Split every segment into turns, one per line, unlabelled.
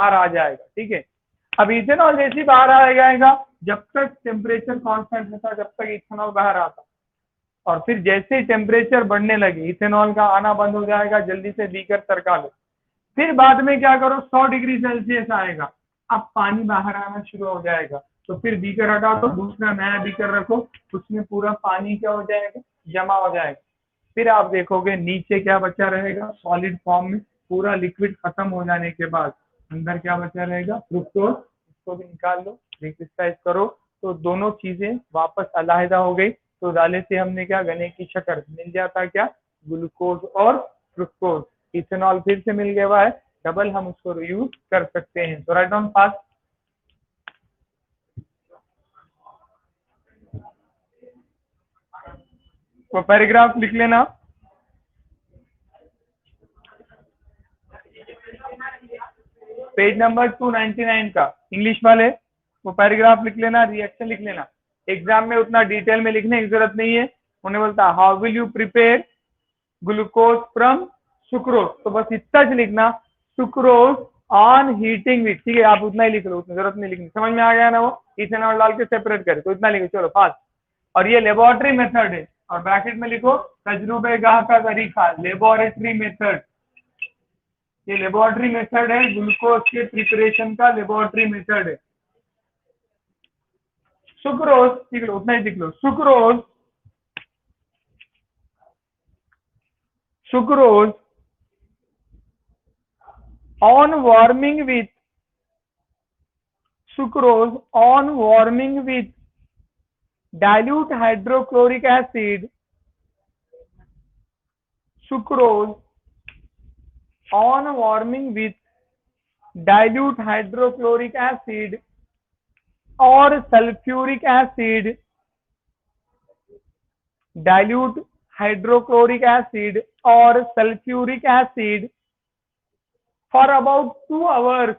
बाहर आ जाएगा, ठीक है। अब इथेनॉल जैसे ही बाहर आ जाएगा, जब तक टेम्परेचर कांस्टेंट रहता जब तक इथेनॉल बाहर आता, और फिर जैसे ही टेम्परेचर बढ़ने लगे इथेनॉल का आना बंद हो जाएगा, जल्दी से बीकर सरका लो। फिर बाद में क्या करो, 100 डिग्री सेल्सियस आएगा, अब पानी बाहर आना शुरू हो जाएगा, तो फिर बीकर हटा दो, दूसरा नया बीकर रखो, उसमें पूरा पानी क्या हो जाएगा, जमा हो जाएगा। फिर आप देखोगे नीचे क्या बचा रहेगा, सॉलिड फॉर्म में पूरा लिक्विड खत्म हो जाने के बाद अंदर क्या बचा रहेगा, फ्रुक्टोज। इसको भी निकाल लो, रिक्रिस्टलाइज करो, तो दोनों चीजें वापस अलहदा हो गई। तो डाले से हमने क्या, गन्ने की शक्कर मिल जाता क्या, ग्लूकोज और फ्रुक्टोज। इथेनॉल फिर से मिल गया है, डबल हम उसको यूज कर सकते हैं। तो राइट डाउन फास्ट। तो पैराग्राफ लिख लेना, पेज नंबर 299 का इंग्लिश वाले, वो पैराग्राफ लिख लेना, रिएक्शन लिख लेना। एग्जाम में उतना डिटेल में लिखने की जरूरत नहीं है। उन्हें बोलता how will you prepare glucose from sucrose, तो बस इतना ही लिखना, सुक्रोज ऑन हीटिंग विथ, ठीक है। आप उतना ही लिख लो, उतनी जरूरत नहीं लिखनी। समझ में आ गया ना, वो इथेनॉल डाल के सेपरेट करे, तो इतना लिखो, चलो फास्ट। और ये लेबोरेटरी मेथड है, और ब्रैकेट में लिखो तजुर्बेगाह का तरीका, लेबोरेटरी मेथड। ये लेबोरेटरी मेथड है, ग्लूकोज के प्रिपरेशन का लेबोरेटरी मेथड है। सुक्रोज लिख लो, उतना ही लिख लो, sucrose sucrose on warming with sucrose on warming with dilute hydrochloric acid, sucrose on warming with dilute hydrochloric acid or sulfuric acid, dilute hydrochloric acid or sulfuric acid for about 2 hours,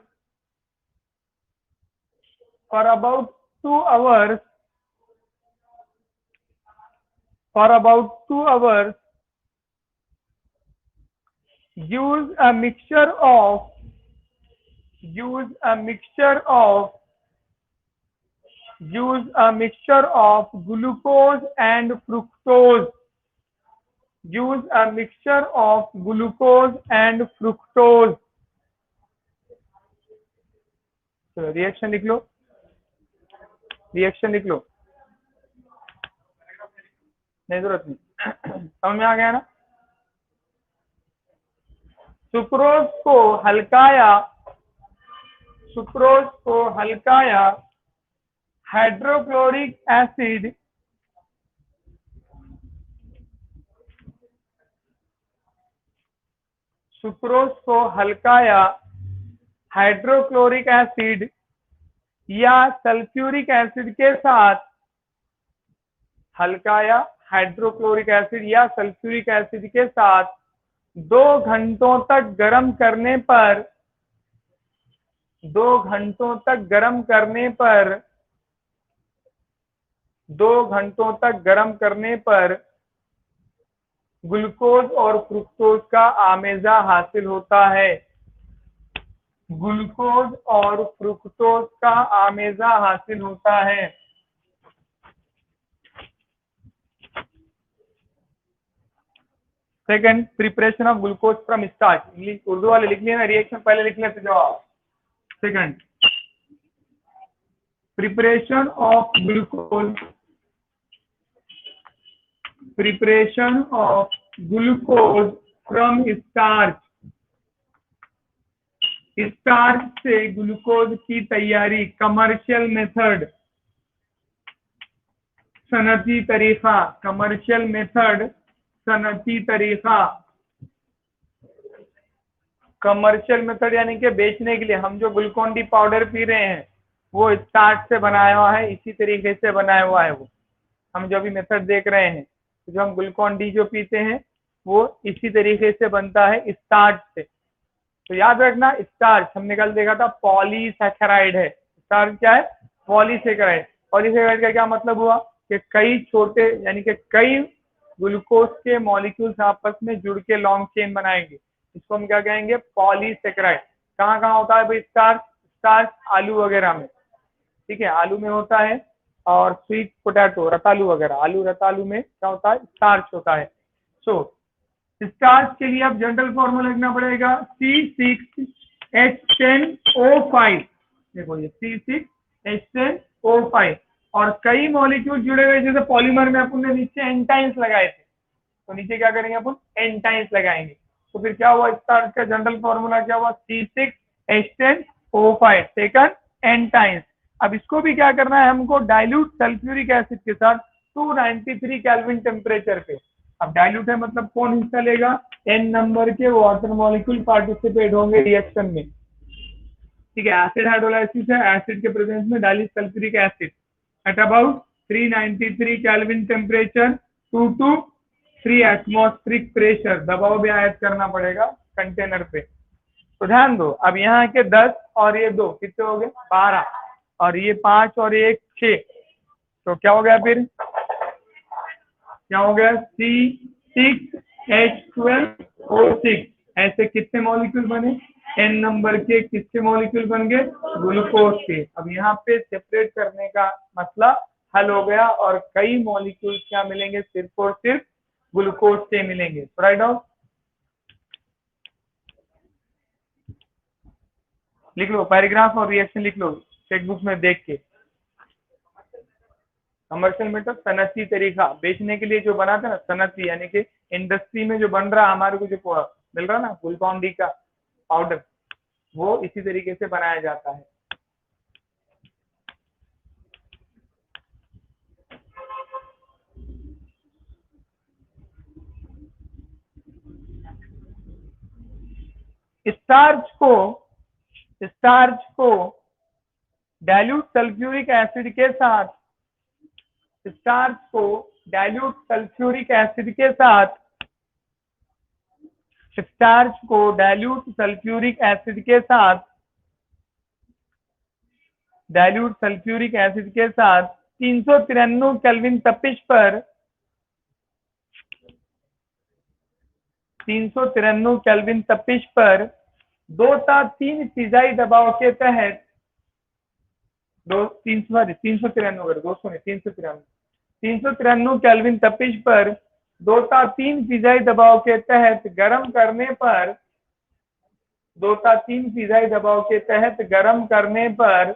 for about 2 hours, for about 2 hours, use a mixture of glucose and fructose, use a mixture of glucose and fructose। तो reaction लिख लो, reaction लिख लो, नहीं जरूरत नहीं। समझ में आ गया ना। सुक्रोज को हल्काया, सुक्रोज को हल्काया हाइड्रोक्लोरिक एसिड, सुक्रोज को हल्काया हाइड्रोक्लोरिक एसिड या सल्फ्यूरिक एसिड के साथ, हल्काया हाइड्रोक्लोरिक एसिड या सल्फ्यूरिक एसिड के साथ 2 घंटों तक गर्म करने पर, 2 घंटों तक गर्म करने पर, 2 घंटों तक गर्म करने पर ग्लूकोज और फ्रुक्टोज का आमेजा हासिल होता है, ग्लूकोज और फ्रुक्टोज का आमेजा हासिल होता है। Second, preparation of glucose from starch. English Urdu वाले लिख लिया ना, रिएक्शन पहले लिख लेते जवाब। Second, preparation of glucose, preparation of glucose from starch, starch से ग्लूकोज की तैयारी, कमर्शियल मेथड, सनती तरीका, कमर्शियल मेथड, सनती तरीका। कमर्शियल मेथड यानी कि बेचने के लिए, हम जो ग्लूकोन डी पाउडर पी रहे हैं वो स्टार्च से बनाया हुआ है, इसी तरीके से बनाया हुआ है। वो हम जो भी मेथड देख रहे हैं, जो हम ग्लूकोन डी जो पीते हैं वो इसी तरीके से बनता है, स्टार्च से। तो याद रखना, स्टार्च हमने कल देखा था पॉलीसैकेराइड है। स्टार्च क्या है, पॉलीसैकेराइड। पॉलीसैकेराइड का क्या मतलब हुआ कि कई छोटे यानी कि कई ग्लूकोज के मॉलिक्यूल्स आपस में जुड़ के लॉन्ग चेन बनाएंगे, इसको हम क्या कहेंगे, पॉलीसैकेराइड। कहाँ कहाँ होता है भाई स्टार्च? स्टार्च आलू वगैरह में, ठीक है, आलू में होता है, और स्वीट पोटैटो रतालू वगैरह, आलू रतालू में क्या होता है? स्टार्च होता है। सो स्टार्च के लिए अब जनरल फॉर्मूला लिखना पड़ेगा C6H10O5। देखो ये C6H10O5, और कई मॉलिक्यूल जुड़े हुए, जैसे पॉलीमर में अपन ने नीचे एंटाइन्स लगाए थे, तो नीचे क्या करेंगे अपन? एंटाइन्स लगाएंगे। तो फिर क्या हुआ? स्टार्च का जनरल फॉर्मूला क्या हुआ? C6H10O5 second एंटाइन्स। अब इसको भी क्या करना है हमको? डाइल्यूट सल्फ्यूरिक एसिड के साथ 293 केल्विन टेम्परेचर पे। अब डाइल्यूट है मतलब कौन हिस्सा लेगा? n नंबर के वाटर मॉलिक्यूल पार्टिसिपेट होंगे रिएक्शन में, ठीक है। एसिड हाइड्रोलाइसिस है, एसिड के प्रेजेंस में dilute sulphuric acid at about 393 kelvin temperature, 2 to 3 atmospheric pressure, दबाव भी आयत करना पड़ेगा कंटेनर पे। तो ध्यान दो, अब यहाँ के 10 और ये 2 कितने हो गए? 12, और ये 5 और 1 6, तो क्या हो गया फिर? क्या हो गया? C6H12O6। ऐसे कितने मॉलिक्यूल बने? n नंबर के किसके मॉलिक्यूल बन गए? ग्लूकोज के। अब यहाँ पे सेपरेट करने का मसला हल हो गया, और कई मॉलिक्यूल क्या मिलेंगे? सिर्फ और सिर्फ ग्लूकोज से मिलेंगे। राइट डाउन लिख लो, पैराग्राफ और रिएक्शन लिख लो टेक्स्ट बुक में देख के। कमर्शियल मेथड सनती तरीका, बेचने के लिए जो बनाते ना सनती, यानी कि इंडस्ट्री में जो बन रहा हमारे को जो मिल रहा ना ग्लूकोन डी का पाउडर, वो इसी तरीके से बनाया जाता है। स्टार्च को डाइल्यूट सल्फ्यूरिक एसिड के साथ, स्टार्च को डाइल्यूट सल्फ्यूरिक एसिड के साथ, स्टार्च को डाइल्यूट सल्फ्यूरिक एसिड के साथ, डाइल्यूट सल्फ्यूरिक एसिड के साथ 393 केल्विन तपिश पर, 393 केल्विन तपिश पर 2 ता 3 फिजाई दबाव के तहत, 393 केल्विन तपिश पर 2 ता 3 फिजाई दबाव के तहत गर्म करने पर, 2 ता 3 फिजाई दबाव के तहत गर्म करने पर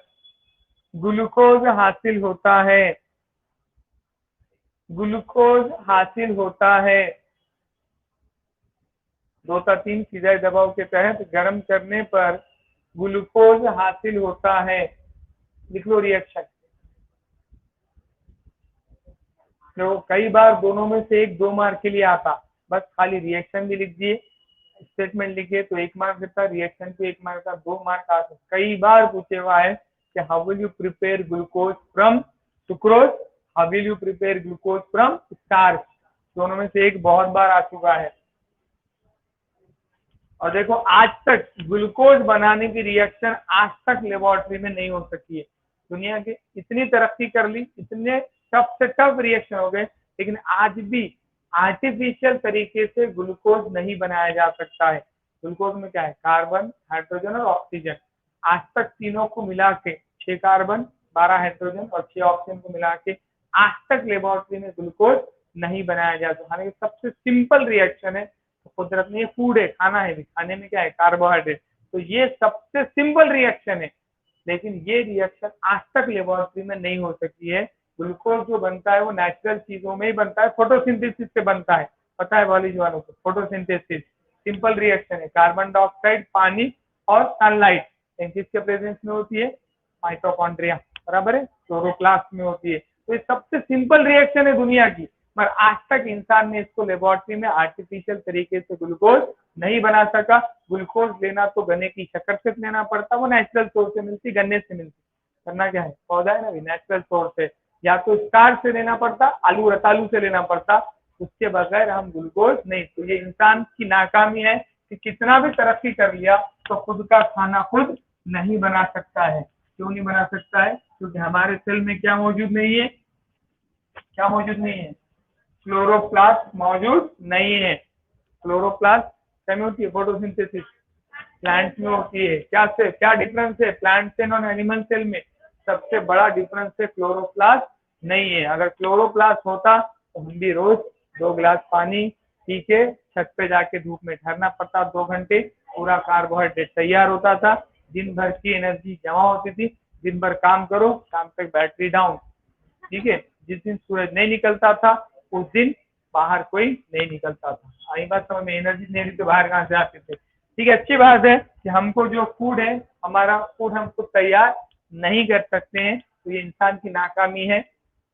ग्लूकोज हासिल होता है। ग्लूकोज हासिल होता है। 2 ता 3 फिजाई दबाव के तहत गर्म करने पर ग्लूकोज हासिल होता है। लिख लो रिएक्शन। तो कई बार दोनों में से एक 2 मार्क के लिए आता, बस खाली रिएक्शन भी लिख दिए, स्टेटमेंट लिखिए तो 1 मार्क देता, रिएक्शन पे 1 मार्क का 2 मार्क आता। कई बार पूछे हुआ है कि how will you prepare glucose from sucrose, how will you prepare glucose from starch, दोनों में से एक बहुत बार आ चुका है। और देखो आज तक ग्लूकोज बनाने की रिएक्शन आज तक लेबोरेटरी में नहीं हो सकी है। दुनिया की इतनी तरक्की कर ली, इतने टफ से टफ रिएक्शन हो गए, लेकिन आज भी आर्टिफिशियल तरीके से ग्लूकोज नहीं बनाया जा सकता है। ग्लूकोज में क्या है? कार्बन, हाइड्रोजन और ऑक्सीजन। आज तक तीनों को मिला के 6 कार्बन, 12 हाइड्रोजन और 6 ऑक्सीजन को मिला के आज तक लेबोरेटरी में ग्लूकोज नहीं बनाया जा सकता। हालांकि सबसे सिंपल रिएक्शन है, कुदरत में ये फूड है, खाना है भी, खाने में क्या है? कार्बोहाइड्रेट। तो ये सबसे सिंपल रिएक्शन है, लेकिन ये रिएक्शन आज तक लेबोरेटरी में नहीं हो सकी है। ग्लूकोज जो बनता है वो नेचुरल चीजों में ही बनता है, फोटोसिंथेसिस से बनता है। पता है कॉलेज वालों को? फोटोसिंथेसिस सिंपल रिएक्शन है, कार्बन डाइऑक्साइड, पानी और सनलाइट किसके प्रेजेंस में होती है? माइटोकॉन्ड्रिया, बराबर है, क्लोरोप्लास्ट में होती है। तो ये सबसे सिंपल रिएक्शन है दुनिया की, पर आज तक इंसान ने इसको लेबोरेटरी में आर्टिफिशियल तरीके से ग्लूकोज नहीं बना सका। ग्लूकोज लेना तो गन्ने की शक्कर से लेना पड़ता, वो नेचुरल सोर्स से मिलती, गन्ने से मिलती। करना क्या है? पौधा है ना, नेचुरल सोर्स है, या तो स्टार्च से लेना पड़ता, आलू रतालू से लेना पड़ता, उसके बगैर हम ग्लूकोज नहीं। तो ये इंसान की नाकामी है कि कितना भी तरक्की कर लिया तो खुद का खाना खुद नहीं बना सकता है। क्यों नहीं बना सकता है? क्योंकि हमारे सेल में क्या मौजूद नहीं है? क्या मौजूद नहीं है? क्लोरोप्लास्ट मौजूद नहीं है। क्लोरोप्लास्ट क्या में होती है? फोटोसिंथेसिस। प्लांट में होती है। क्या डिफरेंस है प्लांट सेल और एनिमल सेल में? सबसे बड़ा डिफरेंस है क्लोरोप्लास्ट नहीं है। अगर क्लोरोप्लास्ट होता तो हम भी रोज 2 गिलास पानी पी के छत पे जाके धूप में ठहरना पड़ता 2 घंटे, पूरा कार्बोहाइड्रेट तैयार होता था, दिन भर की एनर्जी जमा होती थी, दिन भर काम करो, शाम तक बैटरी डाउन। ठीक है, जिस दिन सूरज नहीं निकलता था उस दिन बाहर कोई नहीं निकलता था। आई बात समझ में? एनर्जी नहीं रही तो बाहर कहाँ से आते थे? ठीक है, अच्छी बात है कि हमको जो फूड है, हमारा फूड हम खुद तैयार नहीं कर सकते हैं, तो ये इंसान की नाकामी है।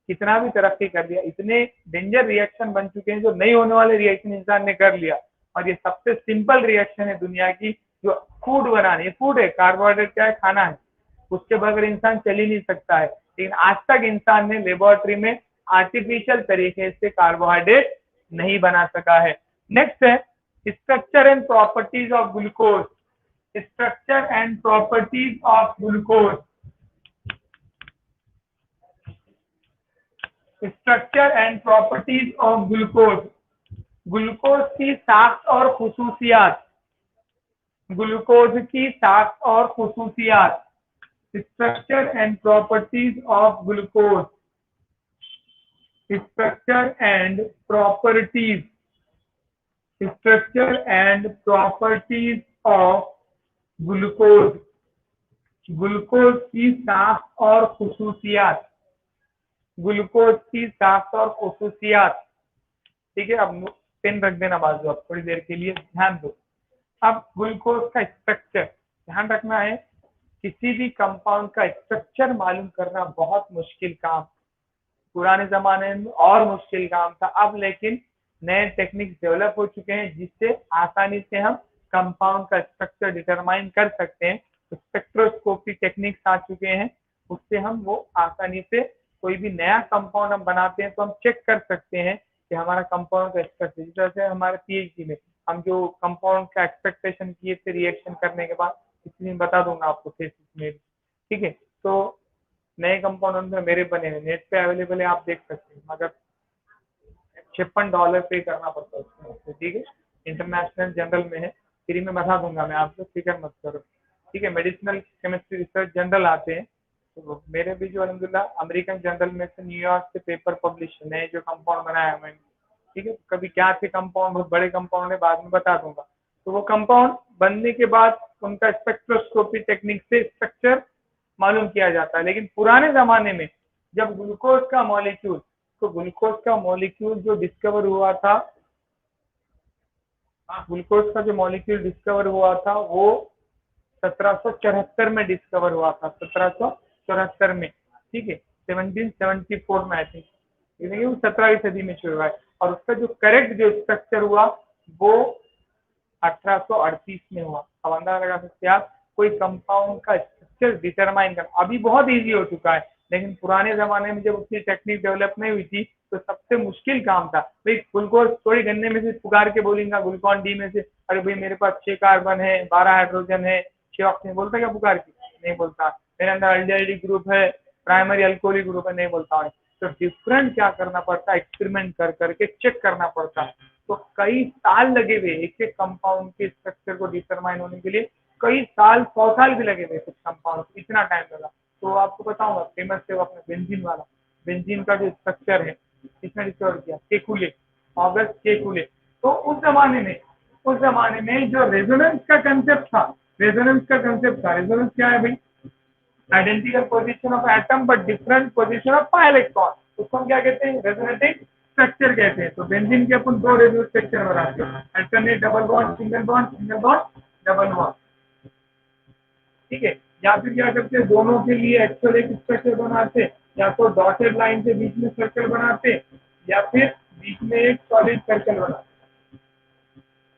कितना भी तरक्की कर लिया, इतने डेंजर रिएक्शन बन चुके हैं, जो नहीं होने वाले रिएक्शन इंसान ने कर लिया, और ये सबसे सिंपल रिएक्शन है दुनिया की, जो फूड बनाने। फूड है, कार्बोहाइड्रेट क्या है? खाना है, उसके बगैर इंसान चल ही नहीं सकता है। लेकिन आज तक इंसान ने लेबोरेटरी में आर्टिफिशियल तरीके से कार्बोहाइड्रेट नहीं बना सका है। नेक्स्ट है structure and properties of glucose. Structure and properties of glucose. Structure and properties of glucose. Glucose की साख्त और खुसूसियात। ग्लूकोज की साख्त और खुसूसियात। Structure and properties of glucose. structure and properties. Structure and properties of glucose. Glucose की साख्त और खुसूसियात। ग्लूकोज की साख्त और खुसूसियात। ठीक है, अब पेन रख देना बाजू, अब थोड़ी देर के लिए ध्यान दो। अब ग्लूकोज का स्ट्रक्चर ध्यान रखना है। किसी भी कंपाउंड का स्ट्रक्चर मालूम करना बहुत मुश्किल काम, पुराने जमाने में और मुश्किल काम था। अब लेकिन नए टेक्निक्स डेवलप हो चुके हैं, जिससे आसानी से हम कंपाउंड का स्ट्रक्चर डिटरमाइन कर सकते हैं। तो स्पेक्ट्रोस्कोपी टेक्निक्स आ चुके हैं, उससे हम वो आसानी से कोई भी नया कंपाउंड हम बनाते हैं तो हम चेक कर सकते हैं कि हमारा कंपाउंड का स्ट्रक्चर, जिस तरह से हमारे पीएचडी में हम जो कंपाउंड का एक्सपेक्टेशन किए थे रिएक्शन करने के बाद, इसलिए बता दूंगा आपको थीसिस में। ठीक है, तो नए कंपाउंड मेरे बने हैं, नेट पे अवेलेबल है, आप देख सकते हैं, मगर $56 पे करना पड़ता है उसमें। ठीक है, इंटरनेशनल जनरल में है, फ्री में बता दूंगा मैं आपको, फिक्र मत करो। ठीक है, मेडिसिनल केमिस्ट्री रिसर्च जनरल आते हैं, तो मेरे भी जो अलहमदुलिल्लाह अमेरिकन जनरल में से न्यूयॉर्क से पेपर पब्लिश है जो कंपाउंड बनाया मैंने। ठीक है, कभी क्या थे कंपाउंड, बहुत बड़े कंपाउंड है, बाद में बता दूंगा। तो वो कंपाउंड बनने के बाद उनका स्पेक्ट्रोस्कोपी टेक्निक से स्ट्रक्चर मालूम किया जाता है। लेकिन पुराने जमाने में जब ग्लूकोज का मॉलिक्यूल, तो ग्लूकोज का मॉलिक्यूल जो डिस्कवर हुआ था, ग्लूकोज का जो मॉलिक्यूल डिस्कवर हुआ था वो 1774 में डिस्कवर हुआ था, 1774 में। ठीक है, 1774 में आई थिंक, यानी वो 17वीं सदी में शुरू हुआ है। और उसका जो करेक्ट जो स्ट्रक्चर हुआ वो 1838 में हुआ। अब अंदाजा लगा सकते हैं आप, कोई कंपाउंड का स्ट्रक्चर डिटरमाइन करना अभी बहुत इजी हो चुका है, लेकिन पुराने जमाने में जब उसकी टेक्निक डेवलप नहीं हुई थी तो सबसे मुश्किल काम था। भाई ग्लूकोज थोड़ी गन्ने में से पुकार के बोलेंगे, ग्लूकॉन डी में से, अरे भाई मेरे पास 6 कार्बन है, 12 हाइड्रोजन है, 6 ऑक्सीजन, बोलता क्या पुकार के? नहीं बोलता। मेरे अंदर अल्डिहाइड ग्रुप है, प्राइमरी अल्कोहलिक ग्रुप है, नहीं बोलता है। तो डिफरेंट क्या करना पड़ता है, एक्सपेरिमेंट कर करके चेक करना पड़ता है। तो कई साल लगे हुए एक एक कंपाउंड के स्ट्रक्चर को डिटरमाइन होने के लिए, कई साल, 100 साल भी लगे हुए कुछ कंपाउंड, इतना टाइम लगा। तो आपको बताऊंगा, फेमस है वो अपना बेंजीन वाला। बेंजीन का जो स्ट्रक्चर है किसने डिस्कवर किया? Kekule, August Kekule. तो उस जमाने में जो रेजोनेंस का कंसेप्ट था, रेजोनेंस क्या है भाई? Identical position of atom but different position of pi electron, उसको हम क्या कहते हैं? रेजोनेटिंग स्ट्रक्चर कहते हैं। तो बेंजीन के अपन 2 रेजोनेंस स्ट्रक्चर बनाते हैं, alternate double bond, single bond, single bond, double bond. ठीक है, या फिर क्या करते हैं, दोनों के लिए एक्चुअल एक स्ट्रक्चर बनाते, या तो डॉटेड लाइन से बीच में सर्कल बनाते, या फिर बीच में एक सॉलिड सर्कल बनाते।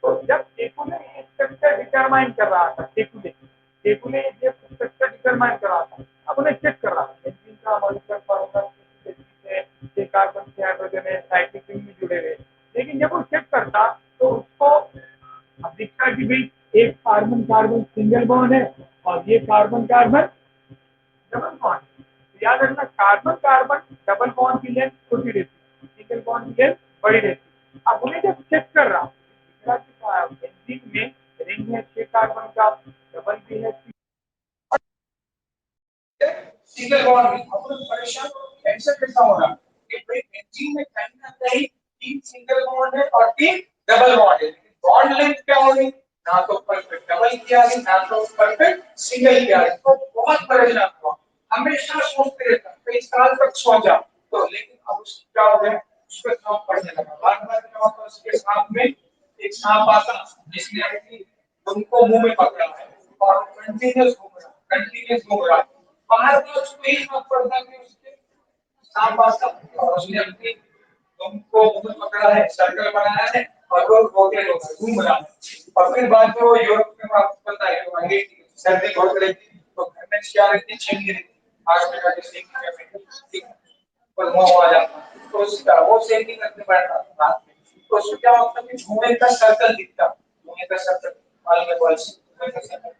तो जब केकुले ये स्ट्रक्चर डिटरमाइन कर रहा था, केकुले ये स्ट्रक्चर डिटरमाइन कर रहा था, अब उन्हें चेक कर रहा था बेंजीन का मॉलिक्यूलर फॉर्मूला से कार्बन से हाइड्रोजन है, साइक्लिक रिंग में जुड़े हुए। लेकिन जब वो चेक करता तो उसको अब दिखता कि भाई एक कार्बन कार्बन सिंगल बॉन्ड है और ये कार्बन कार्बन डबल बॉन्ड। याद रखना, कार्बन कार्बन डबल बॉन्ड की लेंथ छोटी रहती, सिंगल बॉन्ड की लेंथ बड़ी रहती। अब उन्हें जब चेक कर रहा बेंजीन में रिंग है 6 कार्बन का, डबल पी है
सिंगल बॉन्ड में अब तो परेशान हो ऐसा कैसा हो रहा कि भाई बेंजीन में कहीं ना कहीं 3 सिंगल बॉन्ड है और 3 डबल बॉन्ड है, बॉन्ड लेंथ क्या होगी, ना तो परफेक्ट डबल की आ रही ना तो परफेक्ट सिंगल की आ रही, तो बहुत परेशान हुआ, हमेशा सोचते रहता कई साल तक सोचा, तो लेकिन अब उसकी क्या हो गया, उसका काम पड़ने लगा, बार-बार क्या होता उसके साथ में एक सांप आता जिसने उनको मुंह में पकड़ा है और कंटीन्यूअस घूम रहा है, बाहर तो उसको ही फर्क पड़ता है कि उसके सांप आता और उसने अपनी तुमको मुंह पकड़ा है, सर्कल बनाया है और वो रोटे घूम रहा है, और फिर बाद में वो यूरोप में आपको पता है कि आगे सर्दी बहुत रहती तो घर में क्या रहती छेनी रहती, आग में जाके सेकने में और वो आ जाता, तो उसका वो सेकने करने बैठा रात में, तो उसको क्या होता है कि धुएं का सर्कल दिखता, धुएं का सर्कल वाल में बॉल्स धुएं का सर्कल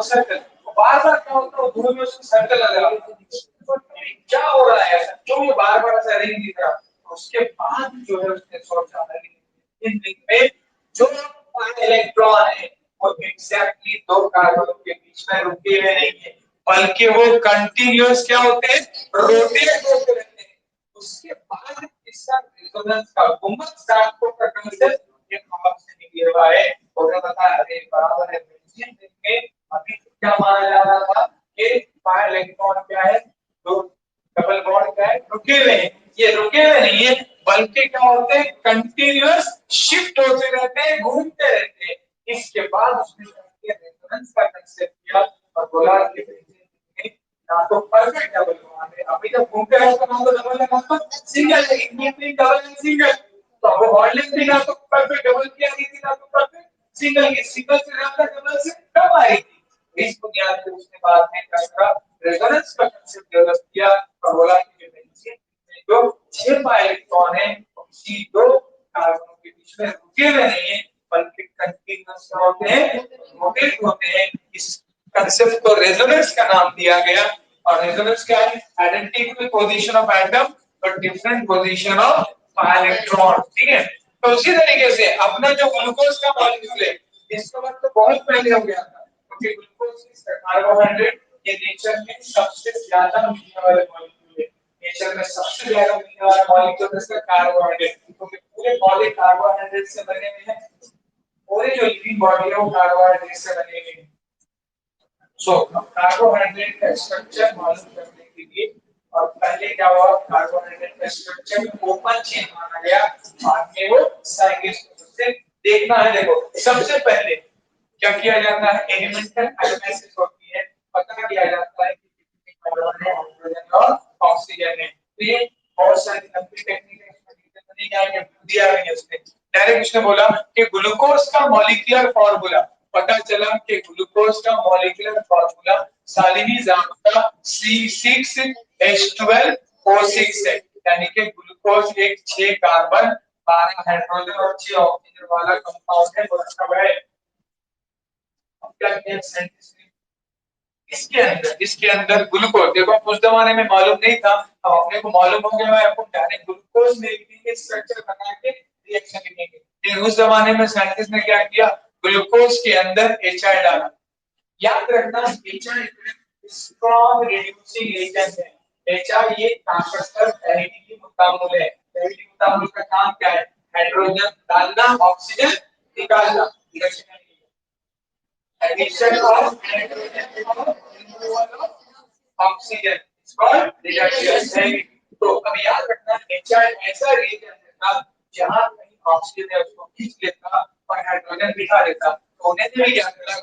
सर्कल बार-बार क्या होता है धुएं में उसको सर्कल लगा, तो क्या हो रहा है ऐसा क्यों ये बार-बार ऐसा रिंग दिख रहा, उसके बाद जो है उसने सोचा इन रिंग में जो इलेक्ट्रॉन है वो एग्जैक्टली दो कार्बन के बीच में रुके हुए नहीं है, बल्कि वो कंटीन्यूअस क्या होते हैं, रोटेट होते रहते हैं, उसके बाद इसका रेजोनेंस का गुम्बद सार्थकों का कंसेप्ट ये भाव से निकले हुआ है, और बता अरे बराबर है बेंजीन में अभी क्या माना जा रहा था कि pi इलेक्ट्रॉन क्या है, दो डबल बॉन्ड क्या है, रुके हुए हैं, ये रुके हुए नहीं है बल्कि क्या होते हैं कंटीन्यूअस शिफ्ट होते रहते हैं, घूमते रहते हैं, इसके बाद उसने रेजोनेंस का कंसेप्ट किया और बोला कि बेंजीन ना तो परफेक्ट डबल बॉन्ड है, अभी जब घूमते रहो तो ना तो डबल है ना तो सिंगल है, इनमें डबल एंड सिंगल, तो अब बॉन्ड लेंथ भी ना तो परफेक्ट डबल की आ रही थी ना तो परफेक्ट सिंगल की, सिंगल से ज्यादा डबल से कम आ रही थी, इस बुनियाद पे उसने बाद में क्या रेजोनेंस का कांसेप्ट डेवलप किया और बोला कि बेंजीन में जो 6 pi इलेक्ट्रॉन है किसी दो कार्बनों के बीच में रुके हुए नहीं है बल्कि कंटीन्यूअस होते हैं, रोटेट होते हैं, इस कांसेप्ट को रेजोनेंस का नाम दिया गया, और रेजोनेंस क्या है, identical position of atom but different position of pi electron, ठीक है, तो उसी तरीके से अपना जो ग्लूकोज का मॉलिक्यूल है इसका मतलब तो बहुत पहले हो गया था क्योंकि ग्लूकोज इज कार्बोहाइड्रेट, ये नेचर में सबसे ज्यादा मिलने वाले मॉलिक्यूल है, नेचर में सबसे ज्यादा मिलने वाला मॉलिक्यूल इसका कार्बोहाइड्रेट, क्योंकि पूरे पौधे कार्बोहाइड्रेट से बने हुए हैं, पूरी जो लिविंग बॉडी है वो कार्बोहाइड्रेट से बनी हुई है, सो कार्बोहाइड्रेट का स्ट्रक्चर मालूम करने के लिए, और पहले क्या हुआ कार्बोहाइड्रेट का स्ट्रक्चर ओपन चेन माना गया, बाद में वो साइक्लिक से देखना है, देखो सबसे पहले क्या किया जाता है, एलिमेंटल एनालिसिस होती है, पता किया जाता है कि कितने कार्बन है, हाइड्रोजन और ऑक्सीजन है, तो ये बहुत सारी लंबी टेक्निक है, इसमें नहीं जाएंगे, दिया नहीं है उसने, डायरेक्ट उसने बोला कि ग्लूकोज का मॉलिक्यूलर फार्मूला, पता चला कि ग्लूकोज का मॉलिक्यूलर फार्मूला सालिनी-ज़ाब्ता C6H12O6 है, यानी कि ग्लूकोज एक 6 कार्बन 12 हाइड्रोजन और 6 ऑक्सीजन वाला कंपाउंड है, मतलब है अब क्या किया साइंटिस्ट ने, इसके अंदर ग्लूकोज, देखो उस जमाने में मालूम नहीं था, अब अपने को मालूम हो गया है, अपन डायरेक्ट ग्लूकोज में लिखेंगे, स्ट्रक्चर बना के रिएक्शन लिखेंगे, लेकिन उस जमाने में साइंटिस्ट ने क्या किया, ग्लूकोज के अंदर HI डाला, याद रखना HI स्ट्रॉन्ग रिड्यूसिंग एजेंट है, HI ये ताकतवर एडिटिव मुतामुल है, एडिटिव मुतामुल का काम क्या है, हाइड्रोजन डालना ऑक्सीजन निकालना, addition of hydrogen or removal of oxygen is called reduction, तो अब याद रखना HI ऐसा रिएजेंट है जहां कहीं ऑक्सीजन है उसको खींच लेता और हाइड्रोजन बिठा देता, तो उन्होंने भी क्या करा,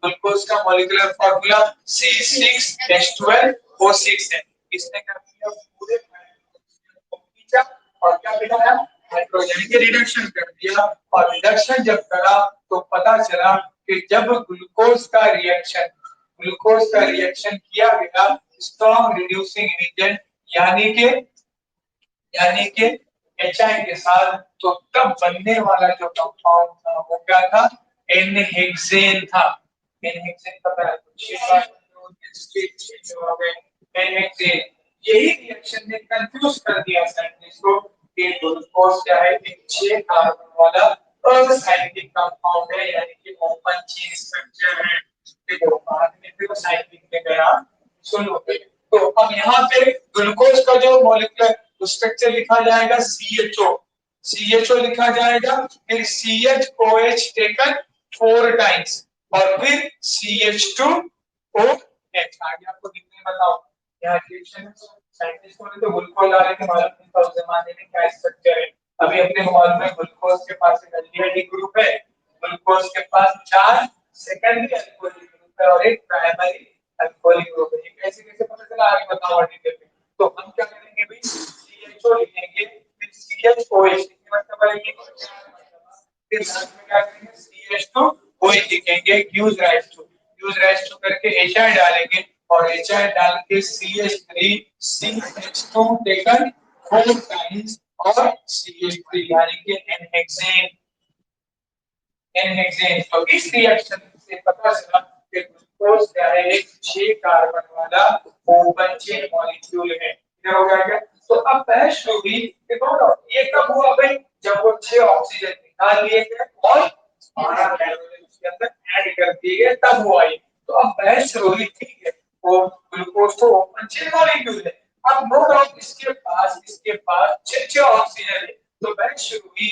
ग्लूकोज का मॉलिक्यूलर फार्मूला C6H12O6 है, इसने क्या किया पूरे हाइड्रोजन को खींचा और क्या बिठाया, हाइड्रोजन के रिडक्शन कर दिया, और रिडक्शन जब करा तो पता चला कि जब ग्लूकोज का रिएक्शन किया गया स्ट्रॉन्ग रिड्यूसिंग एजेंट यानी कि HI के साथ, तो तब बनने वाला जो कंपाउंड था वो क्या था, N-हेक्सेन था, N-हेक्सेन पता है N-हेक्सेन, यही रिएक्शन ने कंफ्यूज कर दिया साइंटिस्ट को कि ग्लूकोज क्या है, एक 6 कार्बन वाला असाइक्लिक कंपाउंड है, यानी कि ओपन चेन स्ट्रक्चर है। देखो बाद में फिर साइक्लिक में गया, सुनो। तो अब यहाँ पे ग्लूकोज का जो मॉलिक्यूलर स्ट्रक्चर लिखा जाएगा CHO, CHO लिखा जाएगा, फिर CHOH टेकन 4 टाइम्स और फिर CH2OH। आगे आपको लिखने बताओ यहाँ रिएक्शन साइंटिस्टों ने तो ग्लूकोज डाले थे, मालूम नहीं था उस जमाने में क्या स्ट्रक्चर है। अभी अपने मोबाइल में ग्लूकोज के पास एक एल्डिहाइड ग्रुप है, ग्लूकोज के पास 4 सेकेंडरी अल्कोहलिक ग्रुप है और एक प्राइमरी अल्कोहलिक ग्रुप है। ये कैसे कैसे पता चला आगे बताओ डिटेल में। तो हम क्या करेंगे भाई, CHO लिखेंगे, फिर CHOH लिखने मतलब है फिर लास्ट में क्या करेंगे CH2OH लिखेंगे, यूज राइज टू करके HI डालेंगे और HI डाल के CH3CH2 टेकन 4 टाइम्स और CH3 यानी कि n-हेक्सेन। तो इस रिएक्शन से पता चला कि ग्लूकोज क्या है, एक 6 कार्बन वाला ओपन चेन मॉलिक्यूल है। क्लियर हो गया क्या? तो अब बहस शुरू हुई कि दोनों ये कब हुआ भाई, जब वो 6 ऑक्सीजन निकाल लिए गए और 12 हाइड्रोजन उसके अंदर ऐड कर दिए गए, तब हुआ ये। तो अब बहस शुरू हुई, ठीक है, वो ग्लूकोज तो ओपन चेन मॉलिक्यूल है, अब नो डाउट इसके पास 6 ऑक्सीजन है। तो बहस शुरू हुई,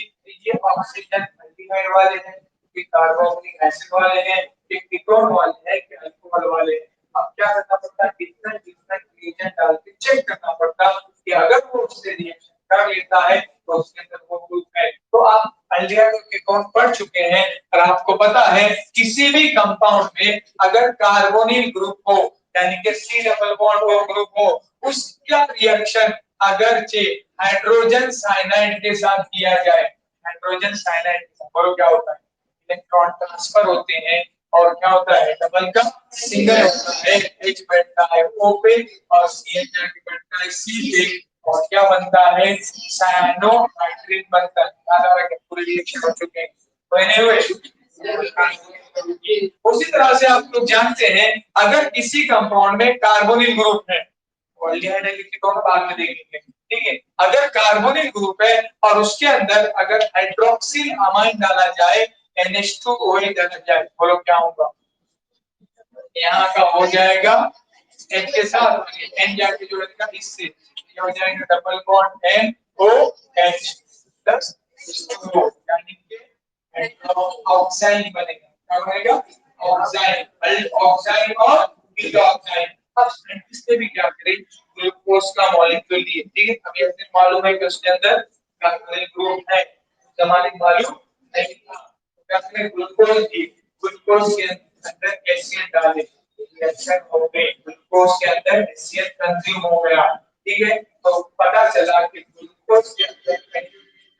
ये ऑक्सीजन एल्डिहाइड वाले हैं, एक कार्बोक्सिलिक एसिड वाले हैं, एक कीटोन वाले हैं, एक अल्कोहल वाले हैं। अब क्या करना पड़ता है, इतना रिएजेंट डाल के चेक करना पड़ता कि अगर वो उससे रिएक्शन कर लेता है तो उसके अंदर वो ग्रुप है। तो आप एल्डिहाइड के कीटोन पढ़ चुके हैं और आपको पता है किसी भी कंपाउंड में अगर कार्बोनिल ग्रुप हो, यानी कि C double bond O group हो, उसका रिएक्शन अगरचे हाइड्रोजन साइनाइड के साथ किया जाए, हाइड्रोजन साइनाइड बोलो क्या होता है, इलेक्ट्रॉन ट्रांसफर होते हैं और क्या होता है, डबल का सिंगल होता है, H बैठता है O पे और CH जाके बैठता है C पे और क्या बनता है, साइनोहाइड्रिन बनता है। याद आ रहा है, पूरे रिएक्शन हो चुके हैं। तो एनीवे उसी तरह से आप लोग जानते हैं अगर किसी कंपाउंड में कार्बोनिल ग्रुप है, एल्डिहाइड कीटोन बाद में देखेंगे, ठीक है, अगर कार्बोनिल ग्रुप है और उसके अंदर अगर हाइड्रोक्सिल अमाइन डाला जाए, NH2OH डाला जाए, बोलो क्या होगा, यहाँ का हो जाएगा H के साथ N जाके जुड़ेगा इससे, ये हो जाएगा double bond NOH plus H2O, यानी कि ऑक्साइड बनेगा। क्या बनेगा, ऑक्साइड, ऑक्साइड और मीथॉक्साइड। अब साइंटिस्ट ने भी क्या करें, ग्लूकोज का मॉलिक्यूल लिए, ठीक है, अभी अपने मालूम है कि उसके अंदर कार्बोनिल ग्रुप है, जमाने मालूम नहीं था, क्या करें, ग्लूकोज लिए, ग्लूकोज के अंदर HCl डाले, रिएक्शन हो गई, ग्लूकोज के अंदर HCl कंज्यूम हो गया, ठीक है, तो पता चला कि ग्लूकोज के अंदर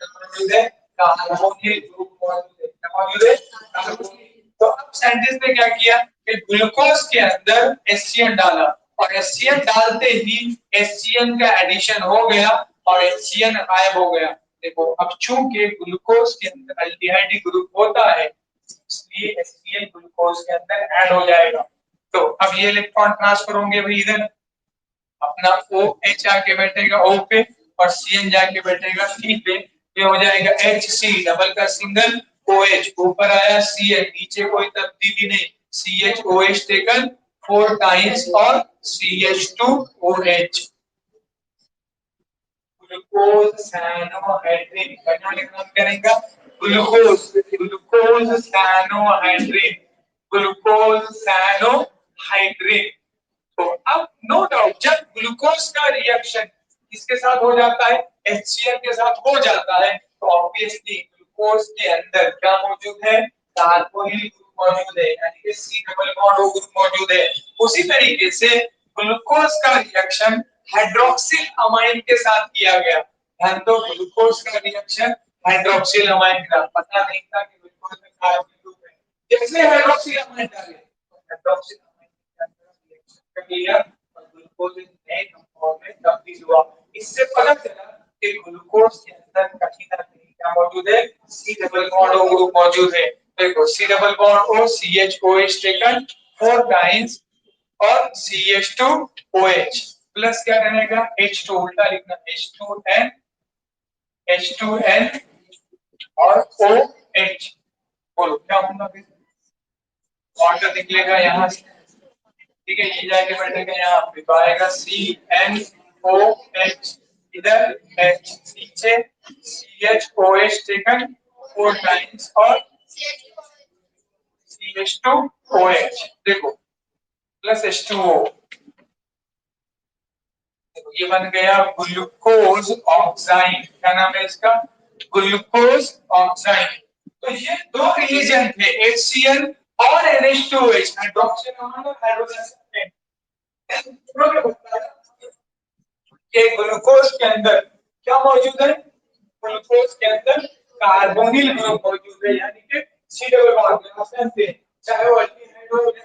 मौजूद है कार्बोनिल ग्रुप मौजूद है, क्या मौजूद है, कार्बोनिल। तो अब साइंटिस्ट ने क्या किया कि ग्लूकोज के अंदर HCl डाला और HCl डालते ही HCl का एडिशन हो गया और HCl गायब हो गया। देखो अब चूंकि ग्लूकोज के अंदर एल्डिहाइड ग्रुप होता है इसलिए HCl ग्लूकोज के अंदर ऐड हो जाएगा। तो अब ये इलेक्ट्रॉन ट्रांसफर होंगे भाई, इधर अपना OH आके बैठेगा O पे और CN जाके बैठेगा C पे, ये हो जाएगा HC डबल का सिंगल OH, ऊपर आया CN, नीचे कोई तब्दीली नहीं, CHOH टेकन 4 टाइम्स और CH2OH। ग्लूकोज साइनोहाइड्रिन क्या लिखना करेंगे, ग्लूकोज साइनोहाइड्रिन, ग्लूकोज साइनोहाइड्रिन। तो अब नो डाउट जब ग्लूकोज का रिएक्शन किसके साथ हो जाता है, HCl के साथ हो जाता है, तो ऑब्वियसली ग्लूकोज के अंदर क्या मौजूद है, कार्बोनिल ग्रुप मौजूद है, यानी कि C double bond O group मौजूद है। उसी तरीके से ग्लूकोज का रिएक्शन हाइड्रोक्सिल अमाइन के साथ किया गया, ध्यान दो, ग्लूकोज का रिएक्शन हाइड्रोक्सिल अमाइन का, पता नहीं था कि ग्लूकोज में कार्बोनिल ग्रुप है, जैसे हाइड्रोक्सिल अमाइन डाले तो हाइड्रोक्सिल ग्लूकोज नए कंपाउंड में तब्दील हुआ। इससे पता चला कि ग्लूकोज के अंदर कहीं ना कहीं क्या मौजूद है, C double bond O group मौजूद है। देखो C double bond O CHOH taken 4 times और CH2OH प्लस क्या रहेगा, H2 उल्टा लिखना, H2N H2N और OH। बोलो क्या होगा फिर? वाटर निकलेगा यहाँ से, ठीक है, ये जाके बैठेगा यहाँ पे, तो आएगा CnOH, इधर H नीचे CHOH टेकन 4 टाइम्स और CH2OH, देखो प्लस H2O, देखो ये बन गया ग्लूकोज ऑक्साइड। क्या नाम है इसका? Glucose oxide. तो ये दो रिएजेंट है, HCl और NH2OH, हाइड्रोक्सिल और हाइड्रोजन सल्फेट। कि ग्लूकोज के अंदर क्या मौजूद है? ग्लूकोज के अंदर कार्बोनिल ग्रुप मौजूद है, यानी कि सी डबल बॉन्ड, चाहे वो अल्कीन हो या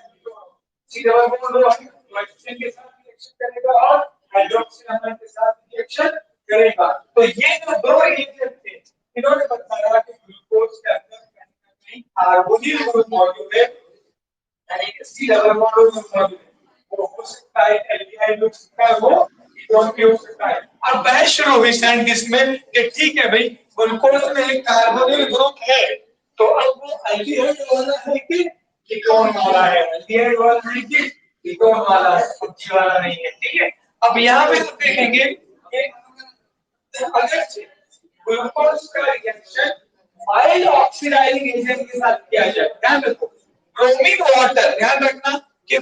सी डबल बॉन्ड हो, ऑक्सीजन के साथ रिएक्शन करेगा और हाइड्रोक्सिल अम्ल के साथ रिएक्शन करेगा। तो ये जो दो रिएजेंट थे, इन्होंने बताया कि ग्लूकोज के अंदर कहीं कार्बोनिल ग्रुप मौजूद है, यानी कि सी डबल बॉन्ड मौजूद है। वो हो सकता है एल्डिहाइड हो सकता है, वो कीटोन भी हो सकता है। अब बहस शुरू हुई साइंटिस्ट में कि ठीक है भाई, ग्लूकोज में एक कार्बोनिल ग्रुप है, तो अब वो एल्डिहाइड वाला है कि कीटोन वाला है? एल्डिहाइड वाला है कि कीटोन वाला है? सब्जी वाला नहीं है, ठीक है। अब यहाँ पे हम देखेंगे कि अगर ग्लूकोज का रिएक्शन माइल्ड ऑक्सीडाइजिंग एजेंट के साथ किया जाए, ध्यान रखो ब्रोमीन वाटर, ध्यान रखना कि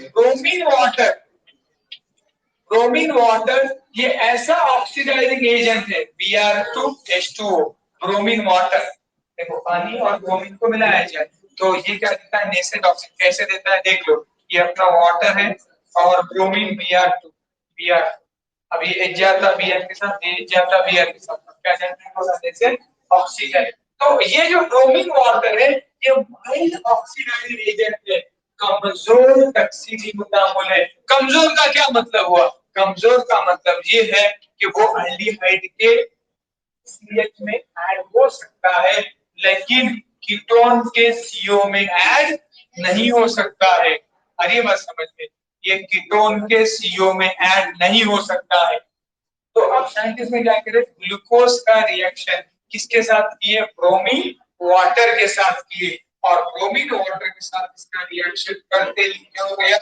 ब्रोमीन वाटर ये ऐसा ऑक्सीडाइजिंग एजेंट है, Br2H2O, ब्रोमीन वाटर। देखो पानी और ब्रोमीन को मिलाया जाए तो ये क्या देता है? Nascent oxygen. कैसे देता है देख लो, ये अपना वाटर है और ब्रोमीन Br2, अब ये H जाता Br के साथ, ये जाता Br के साथ, क्या जनरेट होगा? Nascent oxygen. तो ये जो ब्रोमीन वाटर है ये माइल्ड ऑक्सीडाइजिंग एजेंट है, कमजोर टक्सीडी मुतामुल है। कमजोर का क्या मतलब हुआ? कमजोर का मतलब ये है कि वो एल्डिहाइड के CH में ऐड हो सकता है, लेकिन कीटोन के CO में ऐड नहीं हो सकता है। अरे बात समझ में, ये कीटोन के CO में ऐड नहीं हो सकता है। तो अब साइंटिस्ट ने क्या करे? ग्लूकोज का रिएक्शन किसके साथ किए? ब्रोमीन वाटर के साथ किए, और ब्रोमीन वाटर के साथ इसका रिएक्शन करते क्या हो गया?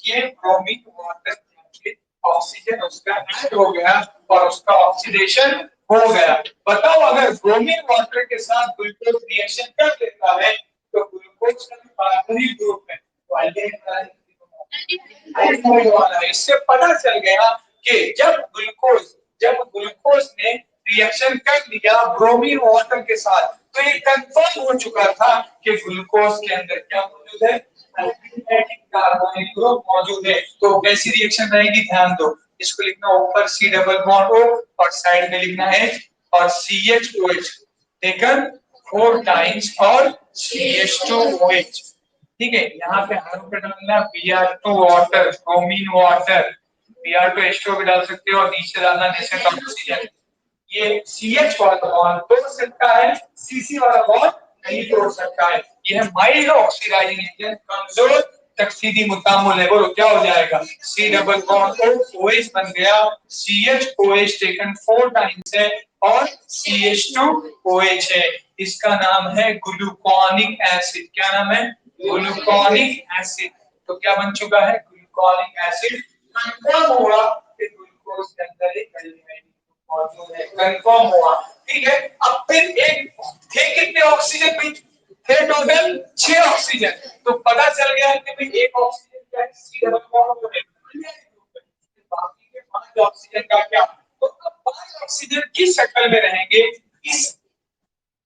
ये ब्रोमीन वाटर ऑक्सीजन उसका ऐड हो गया और उसका ऑक्सीडेशन हो गया। बताओ अगर ब्रोमीन वाटर के साथ ग्लूकोज रिएक्शन कर लेता है तो ग्लूकोज का कार्बोनिल ग्रुप है, तो एल्डिहाइड वाला है। इससे पता चल गया कि जब ग्लूकोज ने रिएक्शन कर लिया ब्रोमीन वाटर के साथ, तो ये कंफर्म हो चुका था कि ग्लूकोज के अंदर क्या मौजूद है? एल्डिहाइड कार्बोनिल ग्रुप मौजूद है। तो कैसी रिएक्शन रहेगी? ध्यान दो, इसको लिखना ऊपर C डबल बॉन्ड O और साइड में लिखना है और CHOH टेकन 4 टाइम्स और CH2OH, ठीक है। यहाँ पे हर पे डालना Br2 water, bromine water, Br2H2 भी डाल सकते हो और नीचे डालना नेसेंट ऑक्सीजन। ये CH वाला बॉन्ड तोड़ सकता है, CC वाला बॉन्ड नहीं तोड़ सकता है। यह माइल्ड ऑक्सीडाइजिंग एजेंट, कमजोर टक्सीदी मुतामुल है। बोलो क्या हो जाएगा? C डबल बॉन्ड OH बन गया, CHOH टेकन 4 टाइम्स है और CH2OH है। इसका नाम है ग्लूकोनिक एसिड। क्या नाम है? Gluconic acid. तो क्या बन चुका है? Gluconic acid. कंफर्म हुआ कि ग्लूकोज के अंदर एक एल्डिहाइड मौजूद है, कंफर्म हुआ, ठीक है। अब फिर एक थे कितने ऑक्सीजन में? थे टोटल 6 ऑक्सीजन। तो पता चल गया कि भाई एक ऑक्सीजन क्या है? C डबल बॉन्ड है, बाकी के 5 ऑक्सीजन का क्या? तो अब 5 ऑक्सीजन किस शक्ल में रहेंगे? इस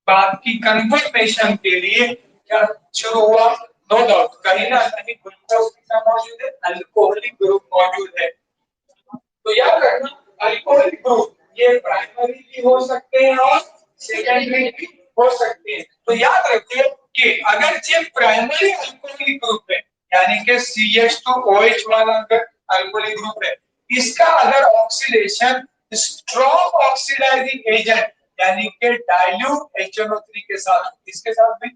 बात की कंफर्मेशन के लिए क्या शुरू हुआ? नो डाउट कहीं ना कहीं ग्लूकोज कितना मौजूद है? अल्कोहलिक ग्रुप मौजूद है। तो याद रखना अल्कोहलिक ग्रुप ये प्राइमरी भी हो सकते हैं और सेकेंडरी भी हो सकते हैं। तो याद रखिए कि अगर ये प्राइमरी अल्कोहलिक ग्रुप है, यानी कि CH2OH वाला अगर अल्कोहलिक ग्रुप है, इसका अगर ऑक्सीडेशन स्ट्रॉन्ग ऑक्सीडाइजिंग एजेंट यानी कि डाइल्यूट HNO3 के साथ, इसके साथ भी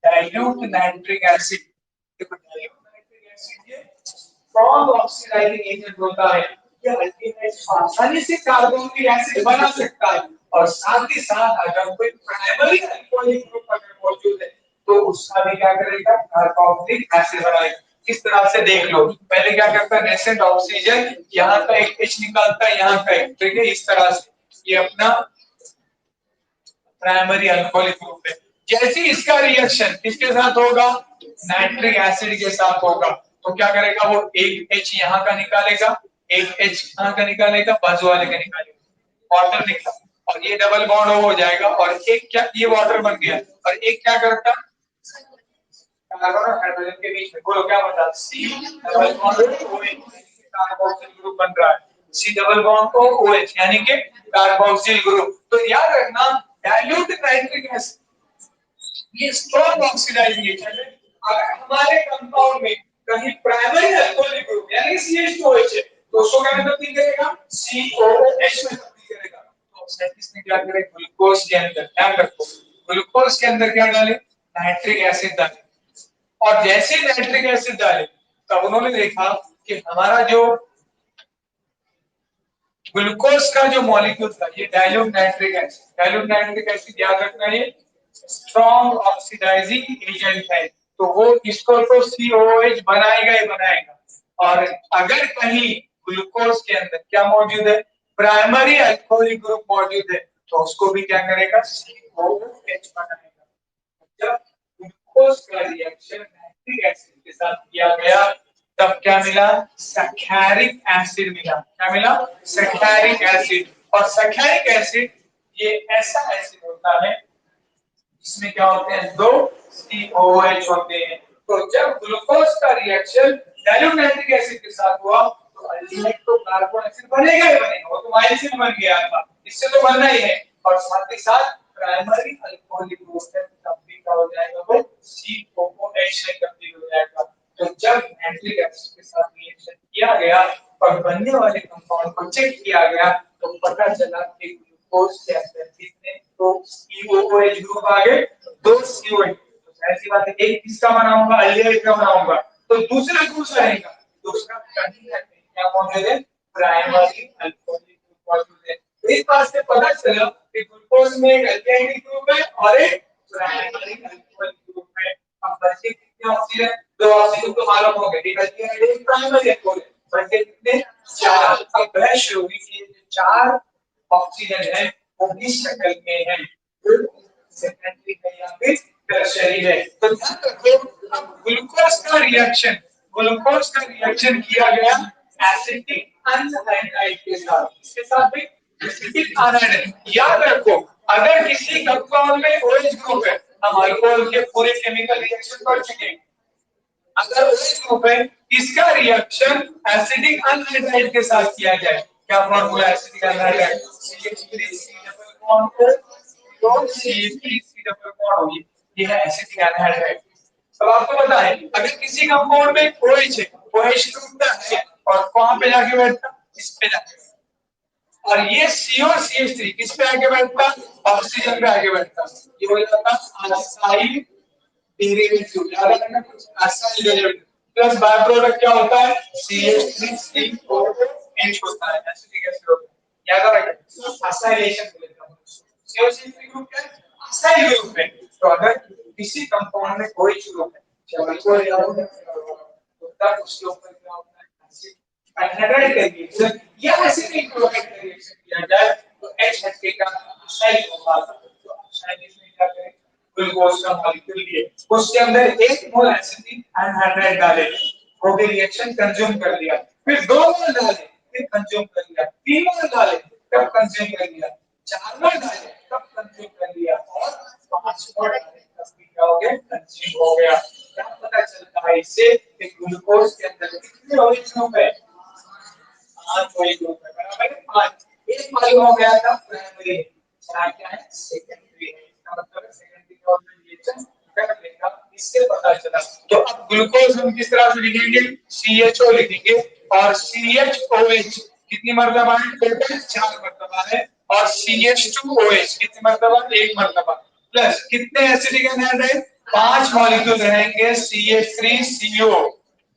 डाइल्यूट नाइट्रिक एसिड, देखो डाइल्यूट नाइट्रिक एसिड ये स्ट्रॉन्ग ऑक्सीडाइजिंग एजेंट होता है। ये अल्टीमेट आसानी से कार्बोनिक एसिड बना सकता है और साथ ही साथ अगर कोई प्राइमरी अल्कोहलिक ग्रुप अगर मौजूद है तो उसका भी क्या करेगा, कार्बोक्सिलिक एसिड बनाएगा। किस तरह से देख लो, पहले क्या करता है, नेसेंट ऑक्सीजन यहाँ का एक H निकालता है, यहाँ का एक, ठीक है, इस तरह से ये अपना प्राइमरी अल्कोहलिक ग्रुप है। जैसे इसका रिएक्शन किसके साथ होगा, नाइट्रिक एसिड के साथ होगा, तो क्या करेगा वो एक H यहाँ का निकालेगा, एक H यहाँ का निकालेगा, बाजू वाले का निकालेगा, वाटर निकला और ये डबल बॉन्ड हो जाएगा और एक क्या, ये वाटर बन गया और एक क्या करता, कार्बन और हाइड्रोजन के बीच में, बोलो क्या बता, C double bond OH carboxyl group बन रहा है, C डबल बॉन्ड OH यानी कि कार्बोक्सिल ग्रुप। तो याद रखना डाइल्यूट नाइट्रिक एसिड ये स्ट्रॉन्ग ऑक्सीडाइजिंग एजेंट है। अगर हमारे कंपाउंड में कहीं प्राइमरी अल्कोहलिक ग्रुप यानी CH2OH है तो उसको क्या तब्दील करेगा, COOH में तब्दील करेगा। तो साइंटिस्ट ने क्या करेगा, ग्लूकोज के अंदर, ध्यान रखो, ग्लूकोज के अंदर क्या डाले, नाइट्रिक एसिड डाले और जैसे नाइट्रिक एसिड डाले तब उन्होंने देखा कि हमारा जो ग्लूकोज का जो मॉलिक्यूल था ये dilute nitric acid, dilute nitric acid याद रखना ये स्ट्रॉन्ग ऑक्सीडाइजिंग एजेंट है, तो वो इसको तो COOH बनाएगा ही बनाएगा। और अगर कहीं ग्लूकोज के अंदर क्या मौजूद है, प्राइमरी अल्कोहलिक ग्रुप मौजूद है तो उसको भी क्या करेगा, COOH बनाएगा। जब ग्लूकोज का रिएक्शन नाइट्रिक एसिड के साथ किया गया तब क्या मिला, सैकैरिक एसिड मिला। क्या मिला, सैकैरिक एसिड। और सैकैरिक एसिड ये ऐसा एसिड होता है इसमें क्या होते हैं, दो COOH होते हैं। तो जब ग्लूकोज का रिएक्शन डाइल्यूट नाइट्रिक एसिड के साथ हुआ तो अल्टीमेट तो कार्बन एसिड बनेगा ही बनेगा, वो तो माइसिन बन गया था, इससे तो बनना ही है। और साथ ही साथ प्राइमरी अल्कोहलिक ग्रुप में तब भी क्या हो जाएगा, वो COOH में तब्दील हो जाएगा। तो जब नाइट्रिक एसिड के साथ रिएक्शन किया गया और बनने वाले कंपाउंड को चेक किया गया तो पता चला कि ग्लूकोज के अंदर कितने तो COOH ग्रुप आ गए, दो COOH। तो ऐसी बात है, एक किसका बनाऊंगा, अल्डिहाइड का बनाऊंगा तो दूसरा कौन सा रहेगा, दूसरा कहीं ना कहीं क्या मौजूद है, प्राइमरी अल्कोहलिक ग्रुप मौजूद है। तो इस बात से पता चला कि ग्लूकोज में एक अल्डिहाइड ग्रुप है और एक प्राइमरी अल्कोहलिक ग्रुप है। अब बचे कितने ऑक्सीजन, दो ऑक्सीजन तो मालूम हो गए, एक अल्डिहाइड एक प्राइमरी अल्कोहलिक, बचे कितने, चार। अब बहस होगी कि चार ऑक्सीजन है वो किस शक्ल में है, सेकेंडरी है या फिर टर्शियरी है। तो ध्यान रखो ग्लूकोज का रिएक्शन, ग्लूकोज का रिएक्शन किया गया एसिटिक अनहाइड्राइड के साथ, इसके साथ भी एसिटिक अनहाइड्राइड। याद रखो अगर किसी कंपाउंड में OH ग्रुप है, हम अल्कोहल के पूरे केमिकल रिएक्शन पढ़ चुके हैं, अगर OH ग्रुप है इसका रिएक्शन एसिटिक अनहाइड्राइड के साथ किया जाए, क्या formula acetic anhydride, CH3C double bond तो CH3C डबल बॉन्ड होगी, ये है एसिटिक अनहाइड्राइड। अब आपको पता है अगर किसी कंपाउंड में OH है, OH टूटता है और कहां पे जाके बैठता, इस पे जाके, और ये CO और CH3 किस पे आके बैठता, ऑक्सीजन पे आके बैठता, ये हो जाता असाइल डेरिवेटिव। याद रखना कुछ acyl derivative plus by product क्या होता है, CH3COOH होता है, एसिटिक एसिड होता है। याद रखना असाइलेशन बोलते हैं, CH3 ग्रुप क्या है, असाइल ग्रुप है। तो अगर किसी कंपाउंड में कोई ग्रुप है चाहे कोई तो तब उसके ऊपर क्या होता है, एसिड अनहाइड्राइड का रिएक्शन या एसिटिक क्लोराइड का रिएक्शन किया जाए तो H हटेगा, असाइल होगा। तो असाइल इसमें क्या करें, ग्लूकोज का मॉलिक्यूल लिए उसके अंदर एक मोल एसिटिक अनहाइड्राइड डाले, वो भी रिएक्शन कंज्यूम कर लिया, फिर 2 मोल डाले फिर कंज्यूम कर लिया, 3 मोल डाले तब कंज्यूम कर लिया, 4 मोल डाले तब कंज्यूम कर लिया और 5 मोल डाले तब भी क्या हो गया, कंज्यूम हो गया। क्या पता चलता है इससे कि ग्लूकोज के अंदर कितने OH ग्रुप है, 5 OH ग्रुप है, बराबर है 5। एक मालूम हो गया था प्राइमरी, चार क्या है सेकेंडरी है, इसका मतलब है सेकेंडरी का रिएक्शन कर लेगा, इससे पता चला। तो अब ग्लूकोज हम किस तरह से लिखेंगे, CHO लिखेंगे और CHOH कितनी मर्तबा है, टोटल 4 मर्तबा है और CH2OH कितनी मर्तबा, 1 मर्तबा, प्लस कितने एसिटिक एनहाइड्राइड, 5 मॉलिक्यूल रहेंगे CH3CO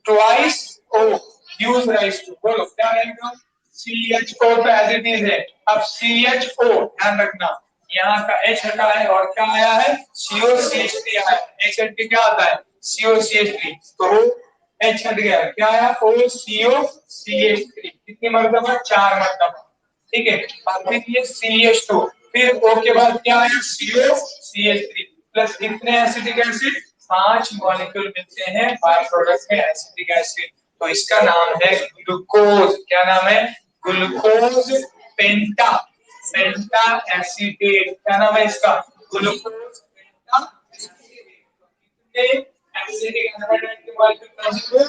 twice O gives rise to, बोलो क्या रहेगा, CHO तो एज इट इज है। अब CHO ध्यान रखना, यहाँ का H हटा है और क्या आया है COCH3 आया है। H हट के क्या आता है COCH3, तो H हट गया, क्या आया OCOCH3। कितनी मरतबा 4 मरतबा, ठीक है। अब देखिए CH2, फिर O के बाद क्या आया COCH3 प्लस कितने एसिटिक एसिड 5 मॉलिक्यूल मिलते हैं बाय प्रोडक्ट में एसिटिक एसिड, तो इसका नाम है ग्लूकोज। क्या नाम है ग्लूकोज पेंटा, पेंटा एसीटेट। क्या नाम है इसका ग्लूकोज पेंटा एसीटेट। कितने एसिटिक एनाहाइड्राइड के मॉलिक्यूल प्रेजेंट है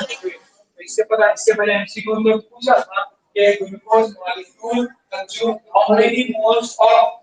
8 हुए। तो इससे पता, इससे पहले एमसीक्यू में पूछा था कि glucose molecule consume how many moles of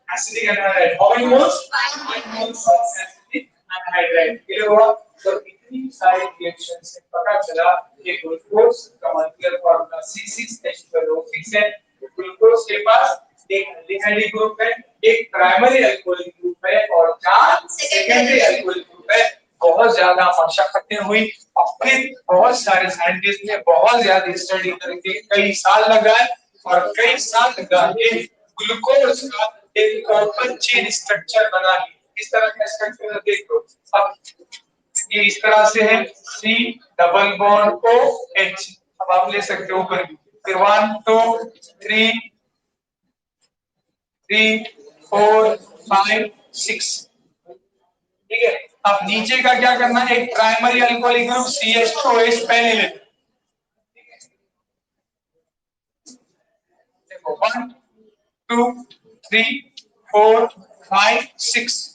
acetic anhydride, how many moles 5 moles of acetic anhydride. Clear हुआ? तो इतनी सारी रिएक्शन से पता चला कि ग्लूकोज का मॉलिक्यूलर फार्मूला C6H12O6 है। ग्लूकोज के पास एक एल्डिहाइड ग्रुप है, एक प्राइमरी अल्कोहलिक ग्रुप है और 4 सेकेंडरी अल्कोहलिक ग्रुप है। बहुत ज्यादा मशक्कतें हुई और फिर बहुत सारे साइंटिस्ट ने बहुत ज्यादा स्टडी करके कई साल लगाए और कई साल लगा के ग्लूकोज का एक ओपन चेन स्ट्रक्चर बना लिया। इस तरह का स्ट्रक्चर देखो, अब ये इस तरह से है C डबल बॉन्ड OH। अब आप ले सकते हो ऊपर, फिर 1 2 3 3 4 5 6, ठीक है। अब नीचे का क्या करना है, एक प्राइमरी अल्कोहलिक ग्रुप CH2OH पहले लेते हैं। देखो 1 2 3 4 5 6।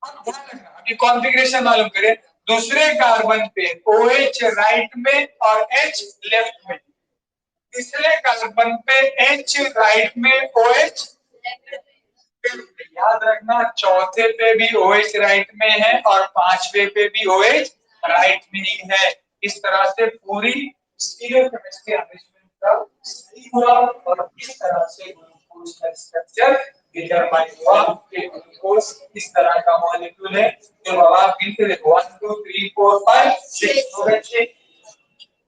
ध्यान रखना, अभी कॉन्फ़िगरेशन मालूम करें। दूसरे कार्बन पे OH राइट में और H लेफ्ट में, तीसरे कार्बन पे H राइट में OH, याद रखना चौथे पे भी OH राइट में है और पांचवे पे भी OH राइट में ही है। इस तरह से पूरी स्टीरियोकेमिस्ट्री अरेंजमेंट का सही हुआ और इस तरह से ग्लूकोज का स्ट्रक्चर डिटरमाइन हुआ कि ग्लूकोज इस तरह का मॉलिक्यूल है। जो आप गिनते देखो 1 2 3 4 5 6 हो गए,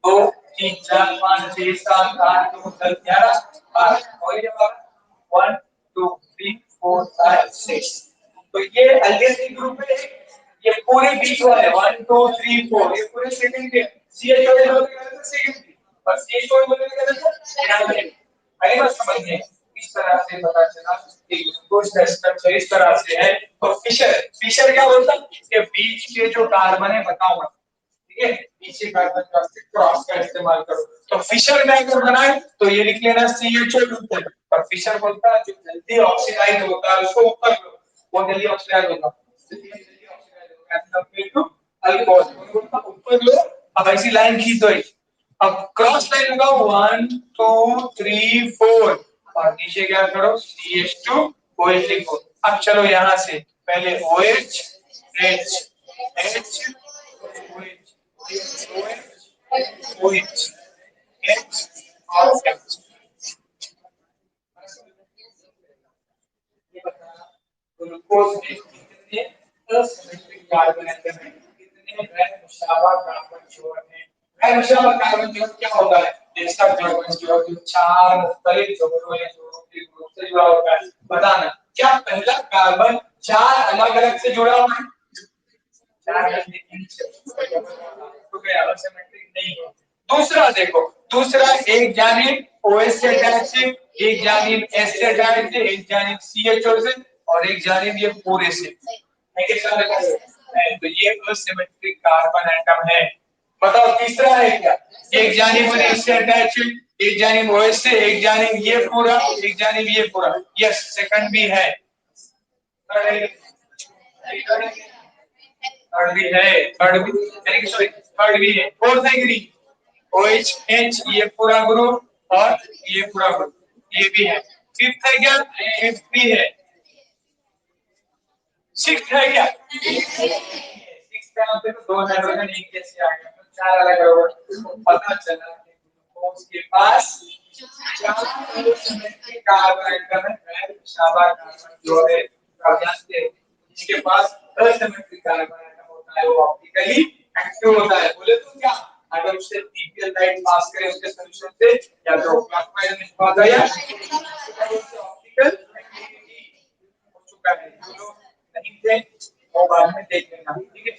2 3 4 5 6 7 8 9 10 11 12 और ये 1 2 3 4 5 6। तो ये एल्डिहाइड ग्रुप है, ये पूरे बीच वाले 1 2 3 4 ये पूरे सेकंड के CH वगैरह सेकंड की और CH वगैरह पहली बात समझ में इस तरह से पता चला कि ग्लूकोज का स्ट्रक्चर इस तरह से है। तो फिशर क्या बोलता है कि बीच के जो कार्बन है बताओ, ठीक है, नीचे कार्बन का क्रॉस का इस्तेमाल करो। तो फिशर में अगर बनाए तो ये लिख लेना CHO ऊपर, पर फिशर बोलता है जो जल्दी ऑक्सीडाइज होता है उसको ऊपर लो, वो जल्दी ऑक्सीडाइज होगा, जल्दी ऑक्सीडाइज होगा कंपेयर टू अल्कोहल, ऊपर लो। अब ऐसी लाइन खींच दो, अब क्रॉस लाइन लगाओ 1 2 3 4 और नीचे क्या करो CH2OH लिखो। अब चलो यहाँ से पहले OH H H OH H और H। ग्लूकोज में कितने असिमेट्रिक कार्बन एटम हैं, कितने गैर मुशाबा कार्बन जोड़ हैं। गैर मुशाबा कार्बन जोड़ क्या होता है, ऐसा कार्बन जोड़ जो 4 मुख्तलिफ जोड़ों या जोड़ों के ग्रुप से जुड़ा होता है। बताना क्या पहला कार्बन 4 अलग-अलग से जुड़ा हुआ है, 4 तो क्या असिमेट्रिक नहीं है। दूसरा देखो, दूसरा एक जानिब OH से अटैच है, एक जानिब S से अटैच है, एक जानिब CHO से और एक जानिब ये पूरे से है के साथ, तो ये असिमेट्रिक कार्बन एटम है। बताओ तीसरा है क्या, एक जानिब S से अटैच है, एक जानिब OH से, एक जानिब ये पूरा, एक जानिब ये पूरा। यस सेकंड भी है, थर्ड भी है, थर्ड भी यानी कि सॉरी थर्ड भी है, फोर्थ है ग्रीन OH H ये पूरा ग्रुप और ये पूरा ग्रुप ये भी है। फिफ्थ है क्या, फिफ्थ भी है। सिक्स्थ है क्या, सिक्स्थ पे आप देखो 2 हाइड्रोजन एक कैसे आ गया, तो 4 अलग अलग। पता चला कि ग्लूकोज के पास 4 सिमेट्रिक कार्बन एटम है, गैर मुशाबा कार्बन जोड़ है। आप जानते हैं इसके पास असिमेट्रिक कार्बन एटम होता है वो ऑप्टिकली एक्टिव होता है। बोले तो क्या अगर उससे पीपीएल लाइट पास करे उसके सॉल्यूशन से या तो क्लॉकवाइज में झुका या ऑप्टिकल हो चुका है, जो लोग नहीं थे वो बाद में देख लेना, ठीक है।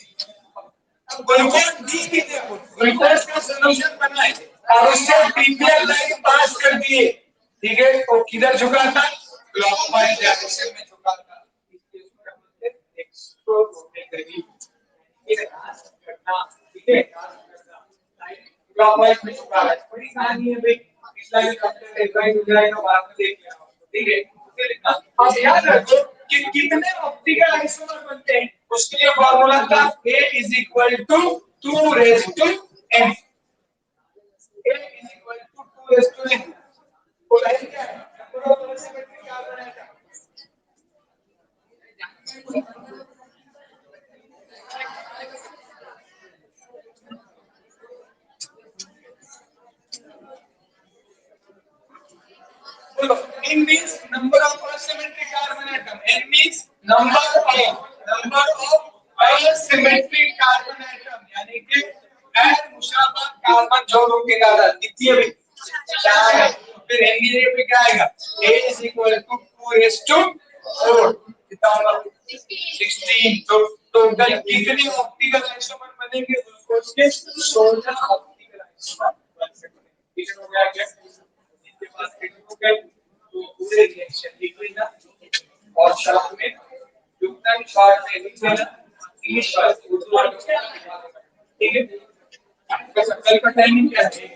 ग्लूकोज दी थी, ग्लूकोज का सॉल्यूशन बना है और उससे पीपीएल लाइट पास कर दिए, ठीक है, तो किधर झुका था, क्लॉकवाइज डायरेक्शन में झुका था, इसलिए उसका मतलब एक्सप्लोर होने लगी, ठीक है, क्लॉकवाइज में झुका है, बड़ी कहानी है भाई, पिछला भी चैप्टर एडवाइस हो जाएगा बाद में देख लेना, ठीक है। अब याद रखो कि कितने ऑप्टिकल आइसोमर बनते हैं, उसके लिए फार्मूला था A is equal to 2 raised to n, A is equal to 2 raised to n, तो लाइन क्या है, number of symmetric carbon atom, N means number of asymmetric carbon atom. N means number of asymmetric carbon atom. यानी कि n मुशाबह carbon जोड़ों की तादाद कितनी है? 4 है। फिर N पे क्या आएगा? A is equal to 2 raised to 4. कितना होगा? 16. तो टोटल कितने ऑप्टिकल आइसोमर बनेंगे? ग्लूकोज के 16 ऑप्टिकल आइसोमर बन सकते हैं। कितना हो गया क्या? तो पूरे रिएक्शन लिख लेना और शॉर्ट में युक्तन शॉर्ट में लिख लेना, इंग्लिश शॉर्ट उर्दू वाला ठीक है। आपका कल का टाइमिंग क्या है?